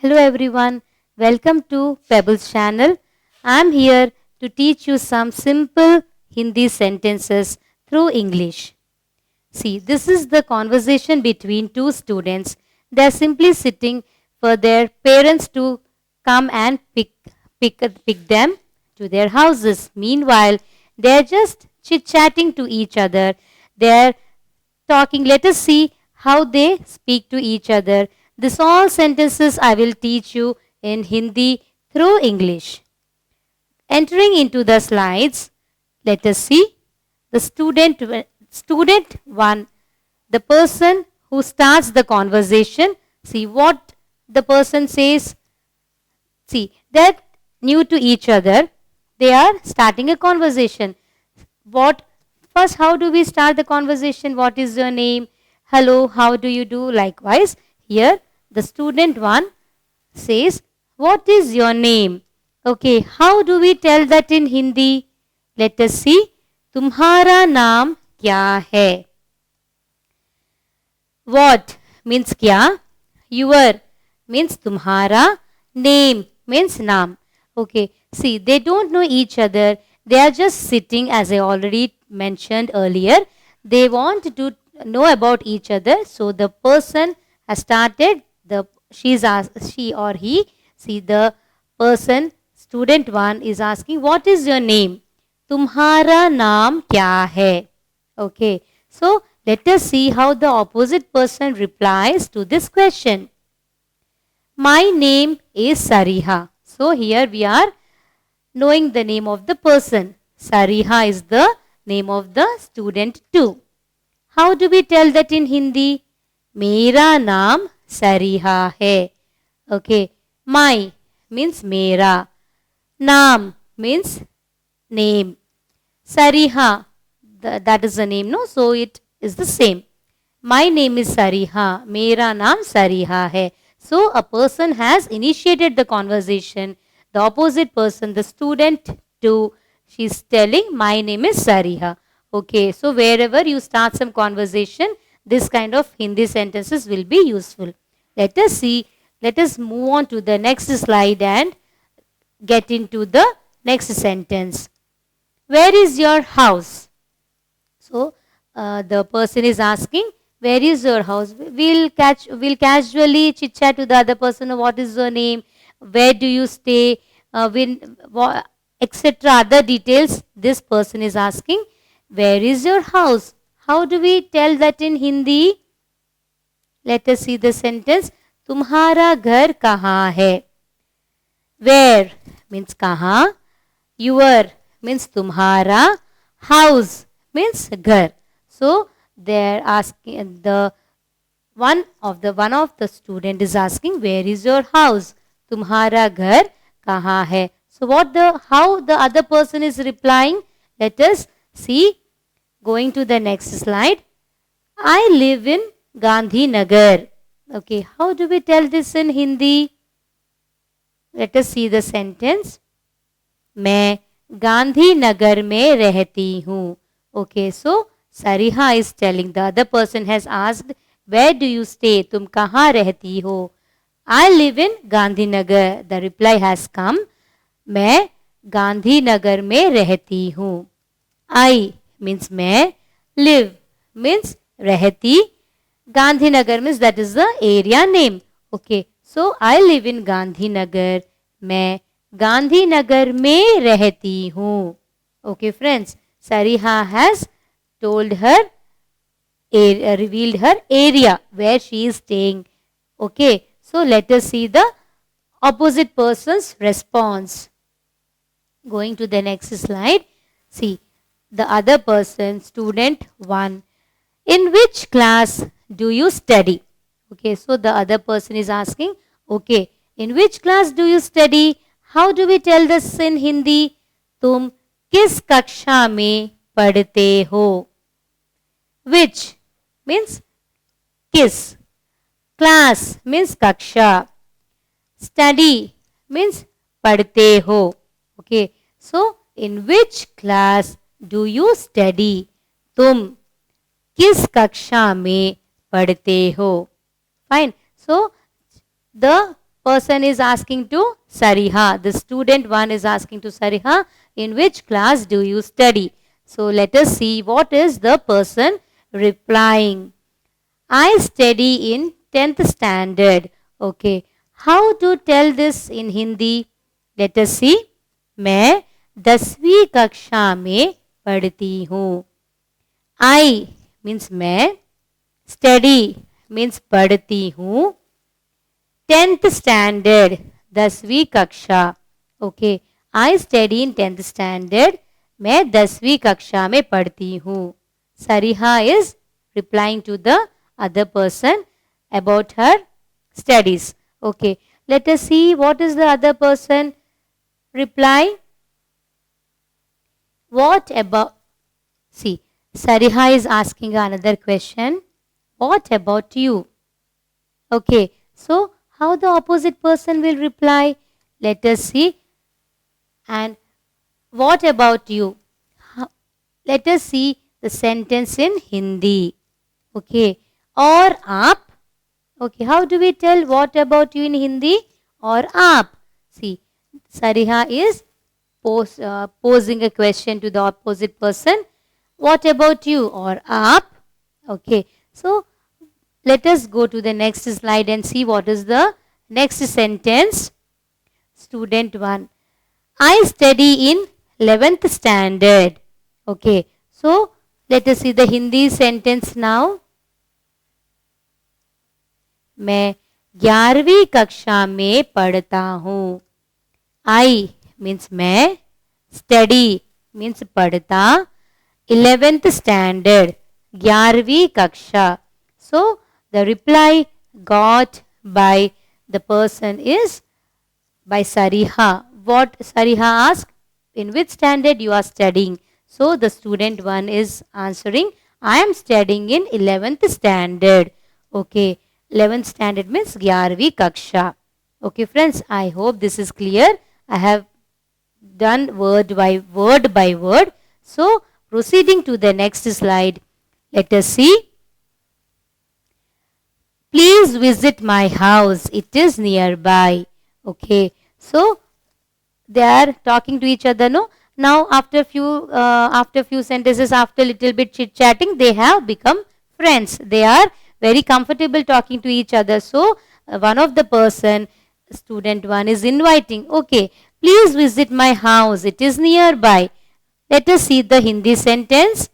Hello everyone, welcome to Pebbles channel. I am here to teach you some simple Hindi sentences through English. See, this is the conversation between two students. They are simply sitting for their parents to come and pick them to their houses. Meanwhile, they are just chit-chatting to each other. They are talking. Let us see how they speak to each other. This all sentences I will teach you in Hindi through English. Entering into the slides, let us see the student 1, the person who starts the conversation. See what the person says. See, they're new to each other. They are starting a conversation. First, how do we start the conversation? What is your name? Hello, how do you do? Likewise, here the student 1 says, what is your name? Okay, how do we tell that in Hindi? Let us see. Tumhara naam kya hai? What means kya? Your means tumhara. Name means naam. Okay, see, they don't know each other. They are just sitting, as I already mentioned earlier. They want to know about each other. So the person has started. She or he. See, the person, student 1 is asking, what is your name? Tumhara naam kya hai? Okay, so let us see how the opposite person replies to this question. My name is Sariha. So here we are knowing the name of the person. Sariha is the name of the student 2. How do we tell that in Hindi? Mera naam Sariha hai. Okay, my means mera. Naam means name. Sariha, that is the name, no? So it is the same. My name is Sariha. Mera naam Sariha hai. So a person has initiated the conversation. The opposite person, the student 2, she is telling, my name is Sariha. Okay, so wherever you start some conversation, this kind of Hindi sentences will be useful. Let us see, let us move on to the next slide and get into the next sentence. Where is your house? So the person is asking, where is your house? We'll casually chit chat to the other person. What is your name? Where do you stay? Etc. Other details this person is asking. Where is your house? How do we tell that in Hindi? Let us see the sentence. Tumhara ghar kahan hai? Where means kahan. Your means tumhara. House means ghar. So they're asking, one of the student is asking, where is your house? Tumhara ghar kahan hai? So how the other person is replying? Let us see. Going to the next slide. I live in Gandhi Nagar. Okay, how do we tell this in Hindi? Let us see the sentence. मैं गांधी नगर में रहती हूँ. Okay, so Sariha is telling, the other person has asked, where do you stay? तुम कहाँ रहती हो? I live in Gandhi Nagar. The reply has come. मैं गांधी नगर में रहती हूँ. I means मैं, live means रहती, Gandhi Nagar means that is the area name. Okay, so I live in Gandhi Nagar. मैं गांधी नगर में रहती हूँ. Okay friends, Sariha has told her, revealed her area where she is staying. Okay, so let us see the opposite person's response. Going to the next slide. See, the other person, student 1. In which class do you study? Okay, so the other person is asking, okay, in which class do you study? How do we tell this in Hindi? तुम किस कक्षा में पढ़ते हो? Which means किस. Class means कक्षा. Study means पढ़ते हो. Okay, so in which class do you study? तुम किस कक्षा में पढ़ते हो? Fine. So the person is asking to Sariha. The student one is asking to Sariha, in which class do you study? So let us see what is the person replying. I study in 10th standard. Okay. How to tell this in Hindi? Let us see. मैं 10वीं कक्षा में पढ़ती हूँ. I means मैं, study means पढ़ती हूँ, 10th standard 10वीं कक्षा. Okay. I study in 10th standard. मैं 10वीं कक्षा में पढ़ती हूँ. Sariha is replying to the other person about her studies. Okay. Let us see what is the other person reply. What about, see, Sariha is asking another question. What about you? Okay. So, how the opposite person will reply? Let us see. And what about you? Let us see the sentence in Hindi. Okay. Or aap. Okay. How do we tell what about you in Hindi? Or aap. See, Sariha is posing a question to the opposite person. What about you? Or aap. Okay. So, let us go to the next slide and see what is the next sentence. Student 1. I study in 11th standard. Okay. So, let us see the Hindi sentence now. मैं 11वीं कक्षा में पढ़ता हूँ. I means मैं, study means पढ़ता, 11th standard 11वीं कक्षा. So, the reply got by the person is by Sariha. What Sariha asked? In which standard you are studying? So, the student one is answering, I am studying in 11th standard. Okay. 11th standard means 11वीं कक्षा. Okay friends, I hope this is clear. I have done word by word. So, proceeding to the next slide. Let us see. Please visit my house. It is nearby. Okay. So, they are talking to each other, no? Now, after few sentences, after little bit chit chatting, they have become friends. They are very comfortable talking to each other. So, one of the person, student one is inviting. Okay, please visit my house. It is nearby. Let us see the Hindi sentence.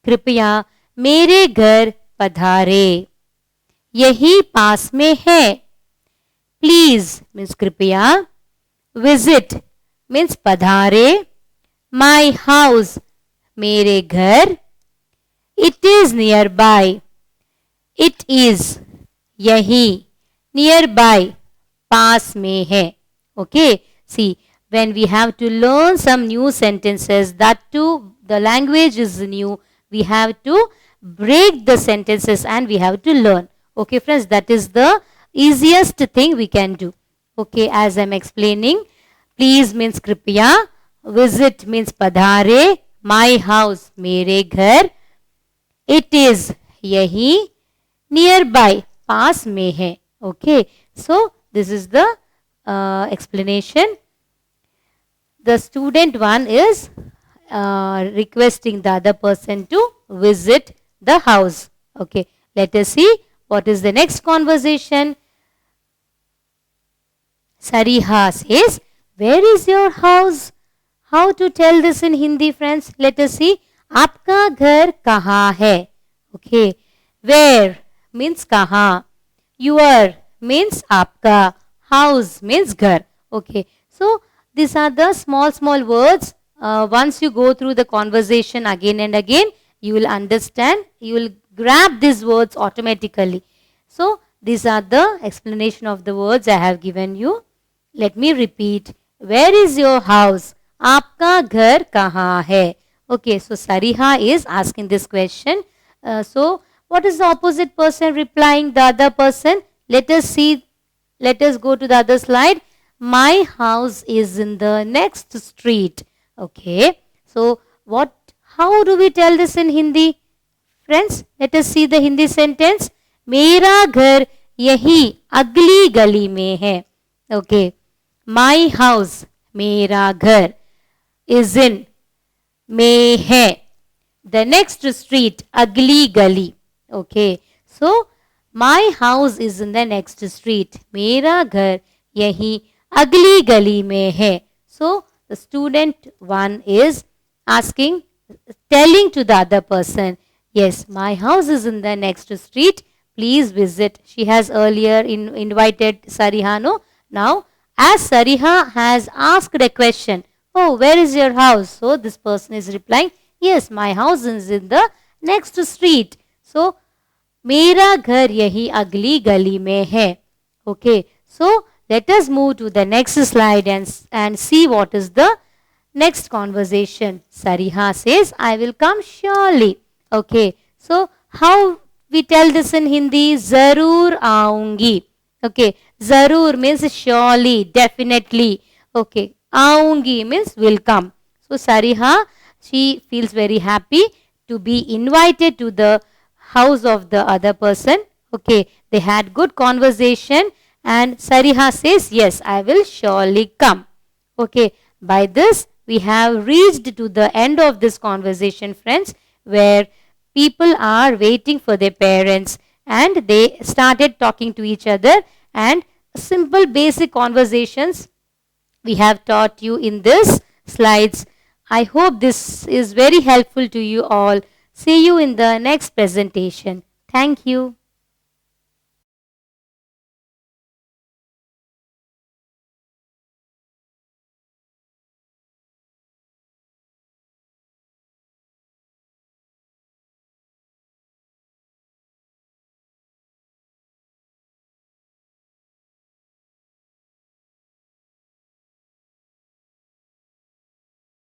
कृपया मेरे घर पधारे. यही पास में है. Please means कृपया. Visit means पधारे. My house मेरे घर. It is nearby. It is यही. Nearby पास में है. Okay. See, when we have to learn some new sentences, that too the language is new, we have to break the sentences and we have to learn. Okay friends, that is the easiest thing we can do. Okay, as I am explaining, please means कृपया, visit means पधारे, my house मेरे घर, it is यही, nearby पास में है. Okay, so this is the explanation. The student one is requesting the other person to visit the house. Okay, let us see what is the next conversation. Sariha says, where is your house? How to tell this in Hindi, friends? Let us see. आपका घर कहाँ है? Okay, where means कहाँ, your means आपका, house means घर. Okay, so these are the small words. Once you go through the conversation again and again, you will understand, you will grab these words automatically. So, these are the explanation of the words I have given you. Let me repeat. Where is your house? आपका घर कहाँ है? Okay, so Sariha is asking this question. So, what is the opposite person replying the other person? Let us see. Let us go to the other slide. My house is in the next street. Okay. So, how do we tell this in Hindi? Friends, let us see the Hindi sentence. मेरा घर यही अगली गली में है. Okay. My house, मेरा घर, is in में है. The next street, ugly gully. Okay. So, my house is in the next street. मेरा घर यही ugly gully में है. So, the student one is asking, telling to the other person, yes, my house is in the next street. Please visit. She has earlier invited Sarihano. Now, as Sariha has asked a question, oh, where is your house? So, this person is replying, yes, my house is in the next street. So, मेरा घर यही अगली गली में है. Okay, so let us move to the next slide and see what is the next conversation. Sariha says, I will come surely. Okay, so how we tell this in Hindi? Zarur aungi. Okay, zarur means surely, definitely. Okay, aungi means will come. So Sariha, she feels very happy to be invited to the house of the other person. Okay, they had good conversation and Sariha says, yes, I will surely come. Okay, by this we have reached to the end of this conversation, friends, where people are waiting for their parents and they started talking to each other, and simple basic conversations we have taught you in this slides. I hope this is very helpful to you all. See you in the next presentation. Thank you.